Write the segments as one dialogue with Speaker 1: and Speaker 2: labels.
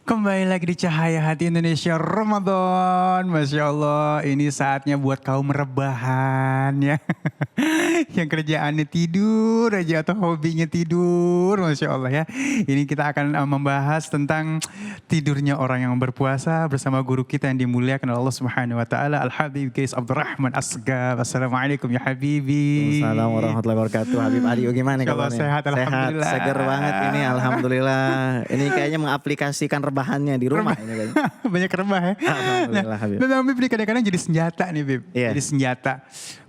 Speaker 1: Kembali lagi di Cahaya Hati Indonesia Ramadan. Masya Allah, ini saatnya buat kaum rebahan ya. Yang kerjaannya tidur aja atau hobinya tidur. Masya Allah ya. Ini kita akan membahas tentang tidurnya orang yang berpuasa bersama guru kita yang dimuliakan Allah Subhanahu Wa Taala, Al-Habib Qais Abdurrahman Asgaf. Assalamualaikum ya Habibi.
Speaker 2: Assalamualaikum warahmatullahi wabarakatuh. Habib Ali, gimana kabarnya?
Speaker 1: Sehat, alhamdulillah.
Speaker 2: Seger banget ini, alhamdulillah. Ini kayaknya mengaplikasikan rebahannya di rumah ini kayaknya.
Speaker 1: Banyak rebah ya.
Speaker 2: Alhamdulillah Habib.
Speaker 1: Dan Habib ini kadang-kadang jadi senjata nih Bib.
Speaker 2: Iya.
Speaker 1: Jadi senjata.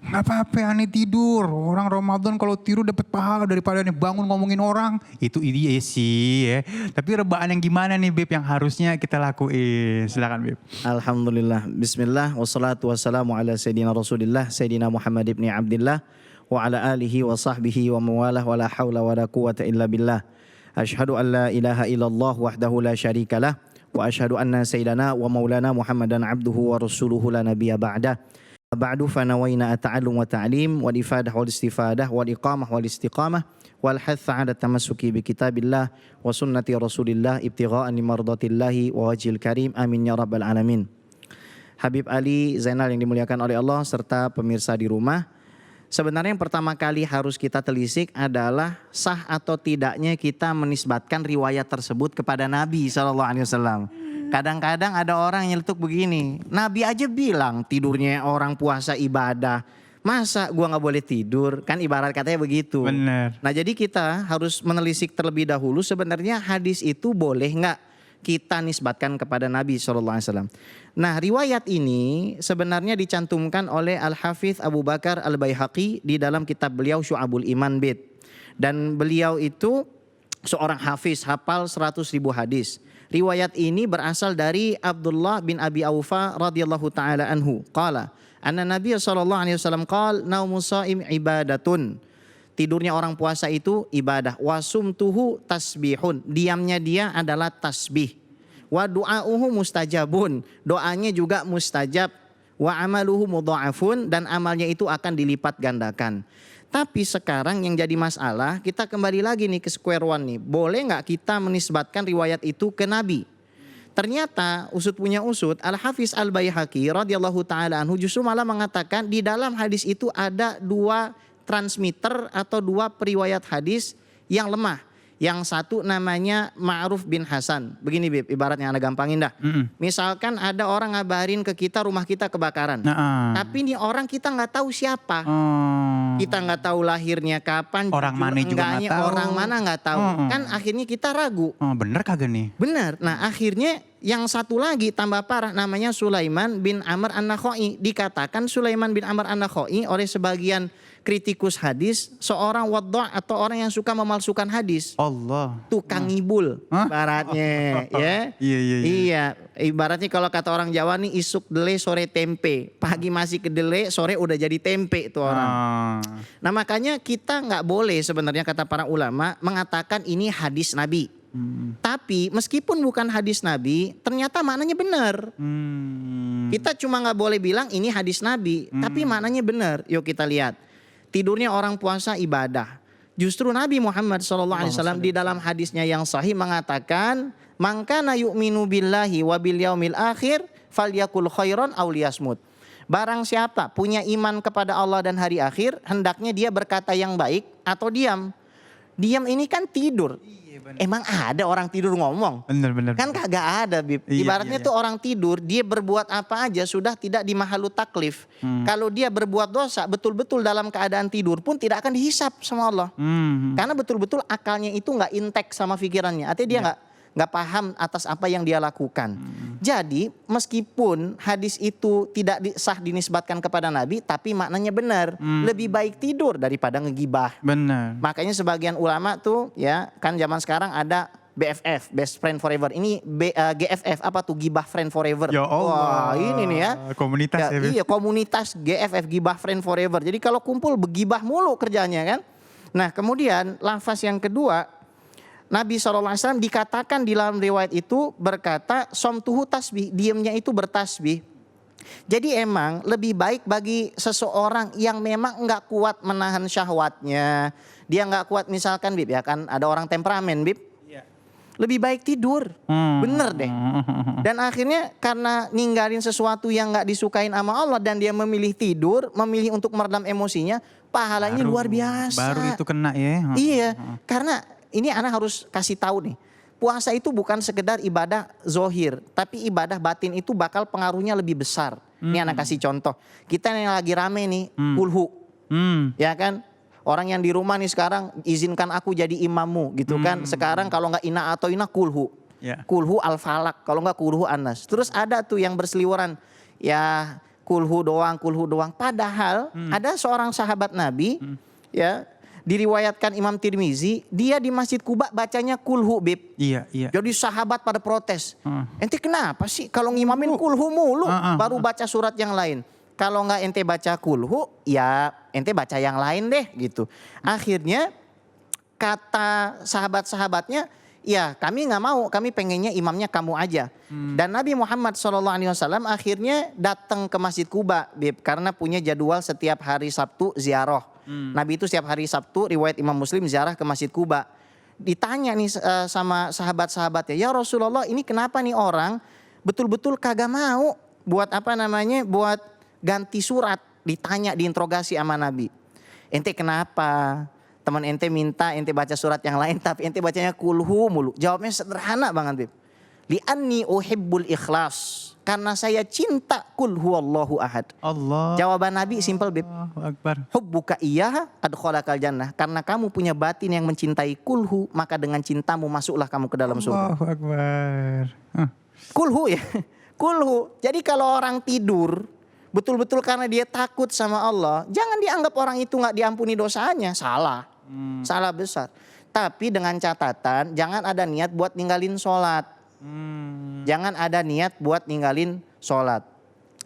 Speaker 1: Gak apa-apa aneh tidur. Orang Ramadan kalau tidur dapat pahala daripada nih bangun ngomongin orang. Itu ide sih ya. Tapi rebahan yang gimana nih Bib yang harusnya kita lakuin? Silakan Bib.
Speaker 2: Alhamdulillah. Bismillah wassalatu wassalamu ala sayyidina Rasulillah sayyidina Muhammad ibn Abdullah wa ala alihi wa sahbihi wa mawalah wa la haula wa la quwata illa billah. Asyhadu an la ilaha illallah wahdahu la syarikalah wa asyhadu anna sayyidana wa maulana Muhammadan abduhu wa rasuluhu la nabiyya ba'dah. Ba'du fa nawaina at-ta'allum wa ta'lim wal ifadah wal istifadah wal iqamah wal istiqamah wal hatha 'ala tamassuki bi kitabillah wa sunnati Rasulillah ibtigha'an limardatillahi wa wajhil karim. Amin ya rabbal alamin. Habib Ali Zainal yang dimuliakan oleh Allah serta pemirsa di rumah. Sebenarnya yang pertama kali harus kita telisik adalah sah atau tidaknya kita menisbatkan riwayat tersebut kepada Nabi SAW. Kadang-kadang ada orang yang nyeletuk begini, Nabi aja bilang tidurnya orang puasa ibadah. Masa gua gak boleh tidur? Kan ibarat katanya begitu.
Speaker 1: Benar.
Speaker 2: Nah jadi kita harus menelisik terlebih dahulu sebenarnya hadis itu boleh gak kita nisbatkan kepada Nabi SAW. Nah riwayat ini sebenarnya dicantumkan oleh Al-Hafidh Abu Bakar Al-Baihaqi di dalam kitab beliau Syu'abul Iman Bid. Dan beliau itu seorang hafiz, hafal 100.000 hadis. Riwayat ini berasal dari Abdullah bin Abi Aufa radhiyallahu taala anhu. Qala anna Nabiy sallallahu alaihi wasallam qala naumus shaim ibadatun. Tidurnya orang puasa itu ibadah. Wasumtuhu tasbihun. Diamnya dia adalah tasbih. Wa du'auhu mustajabun. Doanya juga mustajab. Wa amaluhu mudha'afun. Dan amalnya itu akan dilipat gandakan. Tapi sekarang yang jadi masalah, kita kembali lagi nih ke square one nih. Boleh nggak kita menisbatkan riwayat itu ke Nabi? Ternyata usut punya usut, Al-Hafiz Al-Baihaqi radhiyallahu taala anhu justru malah mengatakan di dalam hadis itu ada dua transmitter atau dua periwayat hadis yang lemah. Yang satu namanya Ma'ruf bin Hasan. Begini Bib, ibaratnya Anda gampangin dah. Misalkan ada orang ngabarin ke kita rumah kita kebakaran. Tapi ini orang kita nggak tahu siapa. Kita nggak tahu lahirnya kapan.
Speaker 1: Orang mana juga nggak tahu.
Speaker 2: Orang mana nggak tahu. Kan akhirnya kita ragu.
Speaker 1: Bener kagak nih?
Speaker 2: Bener. Nah akhirnya yang satu lagi tambah parah namanya Sulaiman bin Amr An-Nakhai. Dikatakan Sulaiman bin Amr An-Nakhai oleh sebagian kritikus hadis seorang wadda' atau orang yang suka memalsukan hadis.
Speaker 1: Allah.
Speaker 2: Tukang ngibul ibaratnya ya. Iya, ibaratnya kalau kata orang Jawa nih isuk dele sore tempe. Pagi masih kedele, sore udah jadi tempe tuh orang. Nah makanya kita nggak boleh sebenarnya kata para ulama mengatakan ini hadis Nabi. Tapi meskipun bukan hadis Nabi, ternyata maknanya benar. Kita cuma nggak boleh bilang ini hadis Nabi, tapi maknanya benar. Yuk kita lihat. Tidurnya orang puasa ibadah. Justru Nabi Muhammad SAW di dalam hadisnya yang sahih mengatakan, "Man kana yu'minu billahi wa bil yaumil akhir falyakul khairan aw liyasmut." Barang siapa punya iman kepada Allah dan hari akhir, hendaknya dia berkata yang baik atau diam. Diam ini kan tidur. Emang ada orang tidur ngomong?
Speaker 1: Bener.
Speaker 2: Kan kagak ada Bib. Ibaratnya tuh orang tidur dia berbuat apa aja sudah tidak di mahalu taklif. Kalau dia berbuat dosa betul-betul dalam keadaan tidur pun tidak akan dihisap sama Allah. Karena betul-betul akalnya itu nggak intek sama pikirannya. Artinya dia nggak paham atas apa yang dia lakukan. Jadi meskipun hadis itu tidak sah dinisbatkan kepada Nabi, tapi maknanya benar. Lebih baik tidur daripada ngegibah.
Speaker 1: Benar.
Speaker 2: Makanya sebagian ulama tuh ya kan zaman sekarang ada BFF, Best Friend Forever. Ini GFF apa tuh Gibah Friend Forever.
Speaker 1: Ya Allah.
Speaker 2: Wah ini nih ya.
Speaker 1: Komunitas ya.
Speaker 2: Iya komunitas GFF Gibah Friend Forever. Jadi kalau kumpul begibah mulu kerjanya kan. Nah kemudian lafaz yang kedua. Nabi SAW dikatakan di dalam riwayat itu berkata somtuhu tasbih, diamnya itu bertasbih. Jadi emang lebih baik bagi seseorang yang memang nggak kuat menahan syahwatnya, dia nggak kuat misalkan Bib ya kan ada orang temperamen Bib. lebih baik tidur. Bener deh. Dan akhirnya karena ninggalin sesuatu yang gak disukain sama Allah dan dia memilih tidur, memilih untuk meredam emosinya, pahalanya luar biasa.
Speaker 1: Baru itu kena ya.
Speaker 2: Iya, karena ini anak harus kasih tahu nih. Puasa itu bukan sekedar ibadah zohir, tapi ibadah batin itu bakal pengaruhnya lebih besar. Ini anak kasih contoh. Kita yang lagi rame nih, kulhu. Ya kan? Orang yang di rumah nih sekarang, izinkan aku jadi imammu gitu kan. Sekarang kalau nggak ina atau ina kulhu.
Speaker 1: Ya.
Speaker 2: Kulhu al-falak, kalau nggak kulhu an-nas. Terus ada tuh yang berseliweran. Ya kulhu doang. Padahal ada seorang sahabat Nabi, ya diriwayatkan Imam Tirmizi, dia di Masjid Kuba bacanya kulhu, Bib.
Speaker 1: Iya.
Speaker 2: Jadi sahabat pada protes. Ente kenapa sih kalau ngimamin kulhu mulu, baru baca surat yang lain. Kalau nggak ente baca kulhu, ya ente baca yang lain deh gitu. Akhirnya kata sahabat-sahabatnya, ya kami nggak mau, kami pengennya imamnya kamu aja. Dan Nabi Muhammad SAW akhirnya datang ke Masjid Kuba, Bib, karena punya jadwal setiap hari Sabtu ziarah. Nabi itu setiap hari Sabtu, riwayat Imam Muslim, ziarah ke Masjid Kuba. Ditanya nih sama sahabat-sahabatnya, ya Rasulullah, ini kenapa nih orang betul-betul kagak mau buat buat ganti surat. Ditanya, diinterogasi sama Nabi, ente kenapa? Teman ente minta ente baca surat yang lain tapi ente bacanya kulhu mulu. Jawabnya sederhana banget, Bib. Li'anni uhibbul ikhlas, karena saya cinta kul huwallahu ahad.
Speaker 1: Allah.
Speaker 2: Jawaban Nabi simpel, Bib.
Speaker 1: Allahu Akbar.
Speaker 2: Hubbuka iyyaha adkhalakal jannah. Karena kamu punya batin yang mencintai kulhu, maka dengan cintamu masuklah kamu ke dalam surga.
Speaker 1: Allahu Akbar.
Speaker 2: Kulhu ya. Kulhu. Jadi kalau orang tidur betul-betul karena dia takut sama Allah, jangan dianggap orang itu gak diampuni dosanya. Salah. Salah besar. Tapi dengan catatan jangan ada niat buat ninggalin sholat. Jangan ada niat buat ninggalin sholat.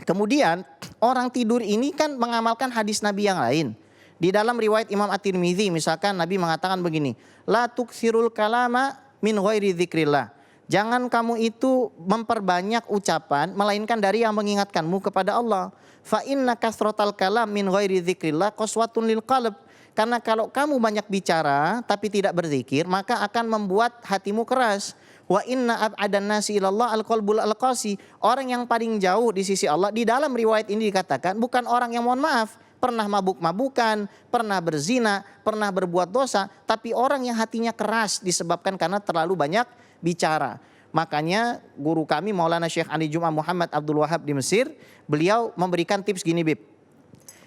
Speaker 2: Kemudian orang tidur ini kan mengamalkan hadis Nabi yang lain. Di dalam riwayat Imam At-Tirmidzi misalkan Nabi mengatakan begini, la tuksirul kalama min ghairi dzikrillah. Jangan kamu itu memperbanyak ucapan melainkan dari yang mengingatkanmu kepada Allah. Fa inna kasratal kalam min ghairi dzikrillah qaswatun lil qalb. Karena kalau kamu banyak bicara tapi tidak berzikir, maka akan membuat hatimu keras. Wa inna ab'adan nasi ilallah al-qalbul al-qasi. Orang yang paling jauh di sisi Allah, di dalam riwayat ini dikatakan bukan orang yang mohon maaf pernah mabuk-mabukan, pernah berzina, pernah berbuat dosa, tapi orang yang hatinya keras disebabkan karena terlalu banyak bicara. Makanya guru kami Maulana Syekh Ali Juma' Muhammad Abdul Wahab di Mesir, beliau memberikan tips gini, Bib.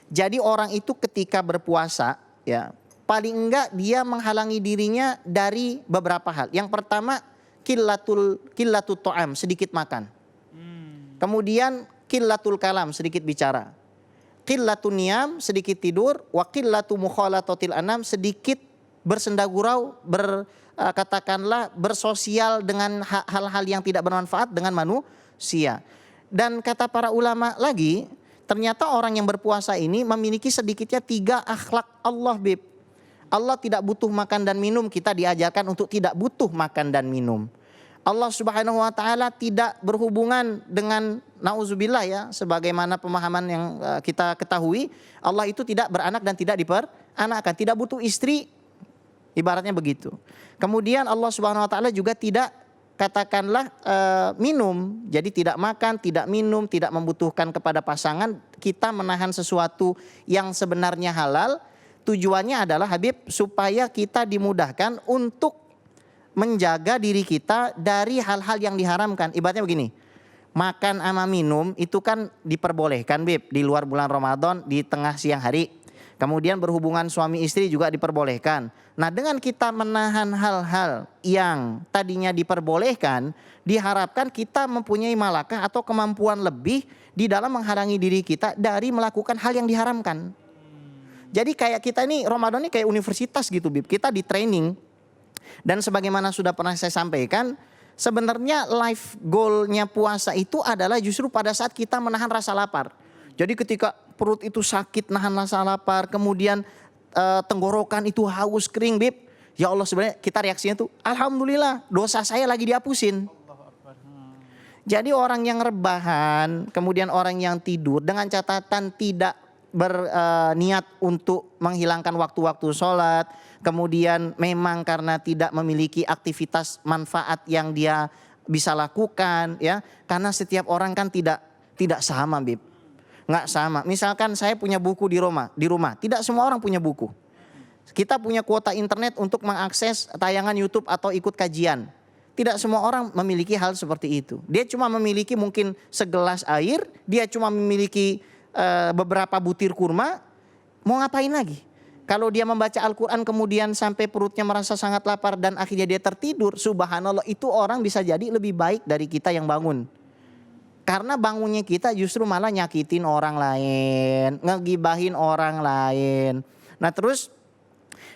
Speaker 2: Jadi orang itu ketika berpuasa, ya paling enggak dia menghalangi dirinya dari beberapa hal. Yang pertama qillatul ta'am, sedikit makan. Kemudian qillatul kalam, sedikit bicara. Qillatun niyam, sedikit tidur. Wa qillatu mukhalatatil anam, sedikit bersendagurau, katakanlah bersosial dengan hal-hal yang tidak bermanfaat dengan manusia. Dan kata para ulama lagi, ternyata orang yang berpuasa ini memiliki sedikitnya 3 akhlak Allah, Bib. Allah tidak butuh makan dan minum, kita diajarkan untuk tidak butuh makan dan minum. Allah Subhanahu wa taala tidak berhubungan dengan nauzubillah ya, sebagaimana pemahaman yang kita ketahui, Allah itu tidak beranak dan tidak diperanakkan, tidak butuh istri, ibaratnya begitu. Kemudian Allah Subhanahu wa taala juga tidak katakanlah minum, jadi tidak makan, tidak minum, tidak membutuhkan kepada pasangan. Kita menahan sesuatu yang sebenarnya halal, tujuannya adalah Habib supaya kita dimudahkan untuk menjaga diri kita dari hal-hal yang diharamkan. Ibaratnya begini, makan sama minum itu kan diperbolehkan, Bib, di luar bulan Ramadan di tengah siang hari. Kemudian berhubungan suami istri juga diperbolehkan. Nah, dengan kita menahan hal-hal yang tadinya diperbolehkan, diharapkan kita mempunyai malakah atau kemampuan lebih di dalam menghalangi diri kita dari melakukan hal yang diharamkan. Jadi kayak kita ini Ramadan ini kayak universitas gitu, Bib. Kita di training. Dan sebagaimana sudah pernah saya sampaikan, sebenarnya life goal-nya puasa itu adalah justru pada saat kita menahan rasa lapar. Jadi ketika perut itu sakit, nahan rasa lapar, kemudian tenggorokan itu haus kering, Bib. Ya Allah, sebenarnya kita reaksinya tuh, alhamdulillah dosa saya lagi dihapusin. Jadi orang yang rebahan, kemudian orang yang tidur dengan catatan tidak berniat untuk menghilangkan waktu-waktu sholat, kemudian memang karena tidak memiliki aktivitas manfaat yang dia bisa lakukan, ya, karena setiap orang kan tidak sama, Bib, nggak sama. Misalkan saya punya buku di rumah, tidak semua orang punya buku. Kita punya kuota internet untuk mengakses tayangan YouTube atau ikut kajian. Tidak semua orang memiliki hal seperti itu. Dia cuma memiliki mungkin segelas air, dia cuma memiliki beberapa butir kurma, mau ngapain lagi? Kalau dia membaca Al-Quran kemudian sampai perutnya merasa sangat lapar dan akhirnya dia tertidur, subhanallah, itu orang bisa jadi lebih baik dari kita yang bangun. Karena bangunnya kita justru malah nyakitin orang lain, ngegibahin orang lain. Nah terus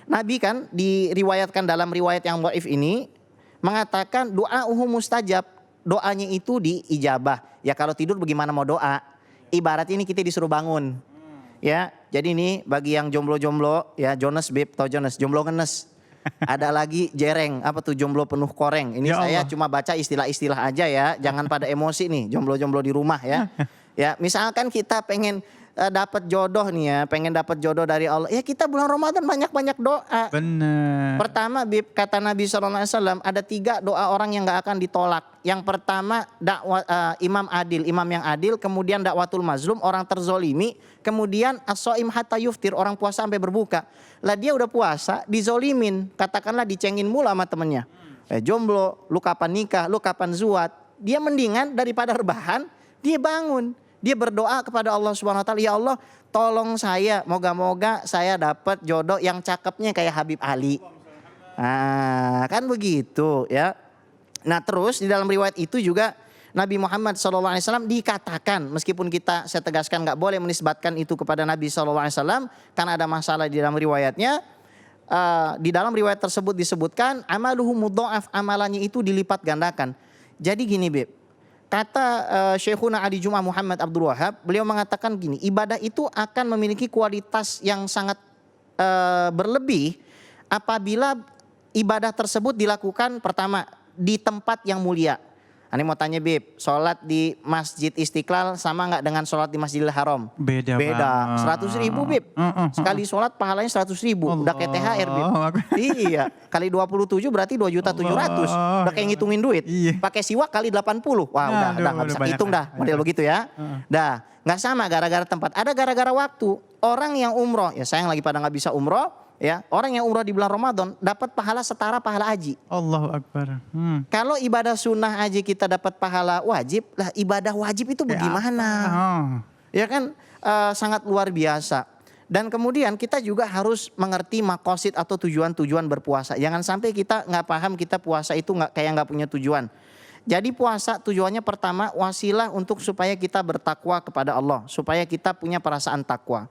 Speaker 2: Nabi kan diriwayatkan dalam riwayat yang dhaif ini mengatakan doa mustajab, doanya itu diijabah. Ya kalau tidur bagaimana mau doa? Ibarat ini kita disuruh bangun. Ya, jadi ini bagi yang jomblo-jomblo, ya Jonas Bib, tau Jonas, jomblo ngenes. Ada lagi jereng, apa tuh jomblo penuh koreng. Ini
Speaker 1: Ya
Speaker 2: saya
Speaker 1: Allah.
Speaker 2: cuma baca istilah-istilah aja ya, jangan pada emosi nih jomblo-jomblo di rumah ya. Ya, misalkan kita pengen dapat jodoh nih ya, pengen dapat jodoh dari Allah. Ya kita bulan Ramadan banyak-banyak doa.
Speaker 1: Bener.
Speaker 2: Pertama, Bib, kata Nabi SAW ada 3 doa orang yang gak akan ditolak. Yang pertama dakwah imam yang adil, kemudian dakwatul mazlum, orang terzolimi, kemudian as-shaim hatta yuftir, orang puasa sampai berbuka. Lah dia udah puasa, dizolimin, katakanlah dicengin mulu sama temennya. Jomblo, lu kapan nikah, lu kapan zuat. Dia mendingan daripada rebahan, dia bangun. Dia berdoa kepada Allah Subhanahu wa taala, ya Allah, tolong saya, moga-moga saya dapat jodoh yang cakepnya kayak Habib Ali. Nah, kan begitu ya. Nah, terus di dalam riwayat itu juga Nabi Muhammad SAW dikatakan, meskipun saya tegaskan nggak boleh menisbatkan itu kepada Nabi SAW karena ada masalah di dalam riwayatnya. Di dalam riwayat tersebut disebutkan amaluhu mudha'af, amalannya itu dilipat gandakan. Jadi gini, Beb. Kata Syekhuna Ali Jum'ah Muhammad Abdul Wahab, beliau mengatakan gini, ibadah itu akan memiliki kualitas yang sangat berlebih apabila ibadah tersebut dilakukan pertama di tempat yang mulia. Ini mau tanya, Bib, sholat di Masjid Istiqlal sama nggak dengan sholat di Masjidil Haram?
Speaker 1: Beda.
Speaker 2: 100.000, Bib. Sekali sholat pahalanya 100.000. Udah kayak THR, Bib. Iya, kali 27 berarti 2.700.000. Udah kayak ngitungin duit.
Speaker 1: Iya.
Speaker 2: Pakai siwak kali 80. Wah, udah nggak bisa hitung dah, model begitu ya. Dah, nggak sama gara-gara tempat. Ada gara-gara waktu. Orang yang umroh, ya sayang lagi pada nggak bisa umroh. Ya, orang yang umroh di bulan Ramadan dapat pahala setara pahala haji.
Speaker 1: Allahu Akbar.
Speaker 2: Kalau ibadah sunnah haji kita dapat pahala wajib, lah ibadah wajib itu bagaimana? Ya kan sangat luar biasa. Dan kemudian kita juga harus mengerti makosid atau tujuan-tujuan berpuasa. Jangan sampai kita nggak paham kita puasa itu nggak punya tujuan. Jadi puasa tujuannya pertama wasilah untuk supaya kita bertakwa kepada Allah, supaya kita punya perasaan takwa.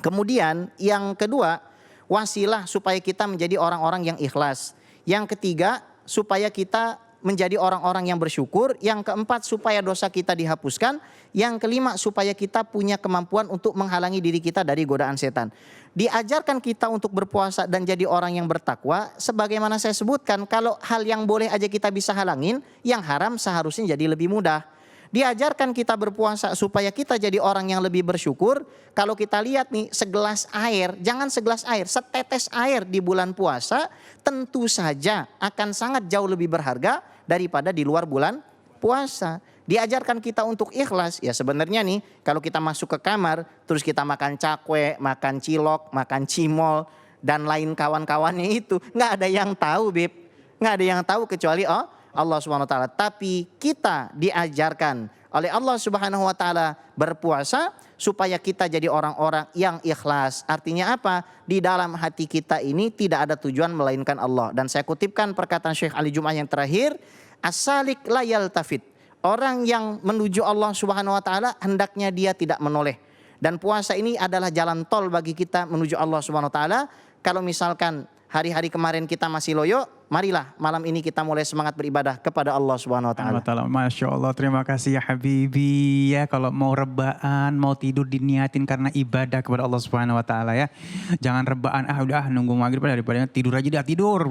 Speaker 2: Kemudian yang kedua, wasilah supaya kita menjadi orang-orang yang ikhlas. Yang ketiga, supaya kita menjadi orang-orang yang bersyukur. Yang keempat, supaya dosa kita dihapuskan. Yang kelima, supaya kita punya kemampuan untuk menghalangi diri kita dari godaan setan. Diajarkan kita untuk berpuasa dan jadi orang yang bertakwa. Sebagaimana saya sebutkan, kalau hal yang boleh aja kita bisa halangin, yang haram seharusnya jadi lebih mudah. Diajarkan kita berpuasa supaya kita jadi orang yang lebih bersyukur. Kalau kita lihat nih, segelas air, jangan segelas air, setetes air di bulan puasa tentu saja akan sangat jauh lebih berharga daripada di luar bulan puasa. Diajarkan kita untuk ikhlas. Ya sebenarnya nih, kalau kita masuk ke kamar terus kita makan cakwe, makan cilok, makan cimol dan lain kawan-kawannya itu, nggak ada yang tahu, Bib. Nggak ada yang tahu kecuali Allah Subhanahu wa taala. Tapi kita diajarkan oleh Allah Subhanahu wa taala berpuasa supaya kita jadi orang-orang yang ikhlas. Artinya apa? Di dalam hati kita ini tidak ada tujuan melainkan Allah. Dan saya kutipkan perkataan Syekh Ali Jum'ah yang terakhir, as-salik la yaltafit. Orang yang menuju Allah Subhanahu wa taala hendaknya dia tidak menoleh. Dan puasa ini adalah jalan tol bagi kita menuju Allah Subhanahu wa taala. Kalau misalkan hari-hari kemarin kita masih loyo, marilah malam ini kita mulai semangat beribadah kepada Allah Subhanahu wa taala.
Speaker 1: Masya Allah, terima kasih ya Habibi ya. Kalau mau rebahan, mau tidur diniatin karena ibadah kepada Allah Subhanahu Wa Taala ya. Jangan rebahan, udah nunggu maghrib daripada tidur aja dah tidur.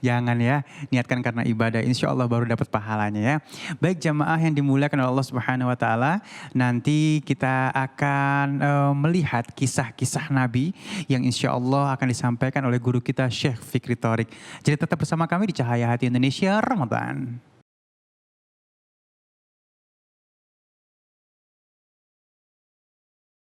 Speaker 1: Jangan ya, niatkan karena ibadah. Insya Allah baru dapat pahalanya ya. Baik jamaah yang dimuliakan oleh Allah Subhanahu Wa Taala, nanti kita akan melihat kisah-kisah Nabi yang insya Allah akan disampaikan oleh guru kita Syekh Fikri Thorik. Jadi tetap bersama kami di Cahaya Hati Indonesia Ramadan.